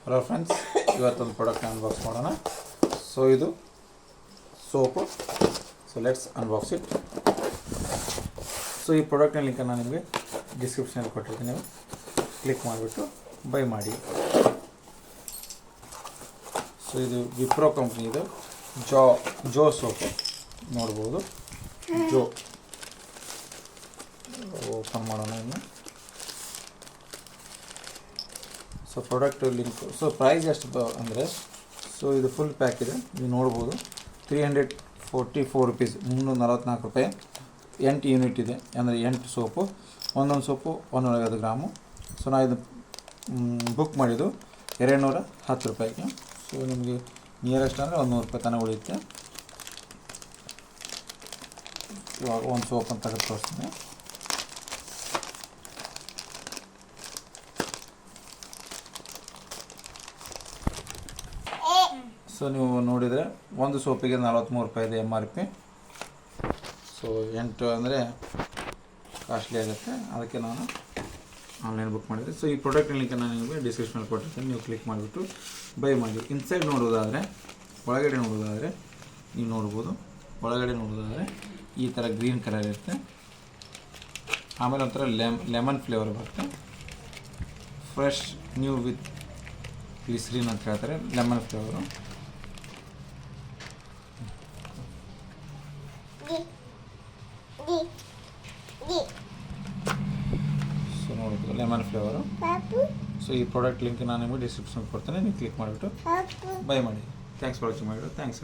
Hello friends, ಇವತ್ತೊಂದು ಪ್ರಾಡಕ್ಟ್ನ unbox ಮಾಡೋಣ. ಸೊ ಇದು soap. So let's unbox it. So ಈ ಪ್ರಾಡಕ್ಟ್ನ ಲಿಂಕನ್ನು ನಾನು ನಿಮಗೆ ಡಿಸ್ಕ್ರಿಪ್ಷನಲ್ಲಿ ಕೊಟ್ಟಿರ್ತೀನಿ. ನೀವು ಕ್ಲಿಕ್ ಮಾಡಿಬಿಟ್ಟು ಬೈ ಮಾಡಿ. ಸೊ ಇದು ವಿಪ್ರೋ ಕಂಪ್ನಿದು ಜೋ ಸೋಪು ನೋಡ್ಬೋದು. ಜೋ ಓಪನ್ ಮಾಡೋಣ ಇನ್ನು. So product link. So price ಎಷ್ಟು ಅಂದರೆ, ಸೊ ಇದು ಫುಲ್ ಪ್ಯಾಕ್ ಇದೆ, ನೀವು ನೋಡ್ಬೋದು. 344 ರುಪೀಸ್, 344 ರೂಪಾಯಿ. 8 ಯೂನಿಟ್ ಇದೆ, ಅಂದರೆ 8 ಸೋಪು. ಒಂದೊಂದು ಸೋಪು 150 ಗ್ರಾಮು. ಸೊ ನಾನು ಇದು ಬುಕ್ ಮಾಡಿದ್ದು 210 ರೂಪಾಯಿಗೆ. ಸೊ ನಿಮಗೆ ನಿಯರೆಸ್ಟ್ ಅಂದರೆ 100 ರೂಪಾಯಿ ತನಕ ಉಳಿಯುತ್ತೆ. ಇವಾಗ ಒಂದು ಸೋಪನ್ನು ತೆಗೆದು ತೋರಿಸ್ತೀನಿ. ಸೊ ನೀವು ನೋಡಿದರೆ ಒಂದು ಸೋಪಿಗೆ 43 ರೂಪಾಯಿ ಇದೆ MRP. ಸೊ 8 ಅಂದರೆ ಕಾಸ್ಟ್ಲಿ ಆಗುತ್ತೆ, ಅದಕ್ಕೆ ನಾನು ಆನ್ಲೈನ್ ಬುಕ್ ಮಾಡಿದ್ದೆ. ಸೊ ಈ ಪ್ರಾಡಕ್ಟ್ ಲಿಂಕ್ ನಾನು ನಿಮಗೆ ಡಿಸ್ಕ್ರಿಪ್ಷನಲ್ಲಿ ಕೊಟ್ಟಿರ್ತೀನಿ, ನೀವು ಕ್ಲಿಕ್ ಮಾಡಿಬಿಟ್ಟು ಬೈ ಮಾಡಿ. ಇನ್ಸೈಡ್ ನೋಡೋದಾದರೆ, ಒಳಗಡೆ ನೋಡೋದಾದರೆ ನೀವು ನೋಡ್ಬೋದು. ಒಳಗಡೆ ನೋಡೋದಾದರೆ ಈ ಥರ ಗ್ರೀನ್ ಕಲರ್ ಇರುತ್ತೆ. ಆಮೇಲೆ ಒಂಥರ ಲೆಮನ್ ಫ್ಲೇವರ್ ಬರುತ್ತೆ. ಫ್ರೆಶ್ ನ್ಯೂ ವಿತ್ ಗ್ಲಿಸರಿನ್ ಅಂತ ಹೇಳ್ತಾರೆ, ಲೆಮನ್ ಫ್ಲೇವರು. ಸೊ ನೋಡ್ಬೋದು, ಲೆಮನ್ ಫ್ಲೇವರು. ಸೊ ಈ ಪ್ರಾಡಕ್ಟ್ ಲಿಂಕ್ ನಾನು ನಿಮಗೆ ಡಿಸ್ಕ್ರಿಪ್ಷನ್ ಕೊಡ್ತೇನೆ, ನೀವು ಕ್ಲಿಕ್ ಮಾಡಿಬಿಟ್ಟು ಬೈ ಮಾಡಿ. ಥ್ಯಾಂಕ್ಸ್ ಫಾರ್ ವಾಚಿಂಗ್ ಮಾಡಿಬಿಟ್ಟು ಥ್ಯಾಂಕ್ಸ್.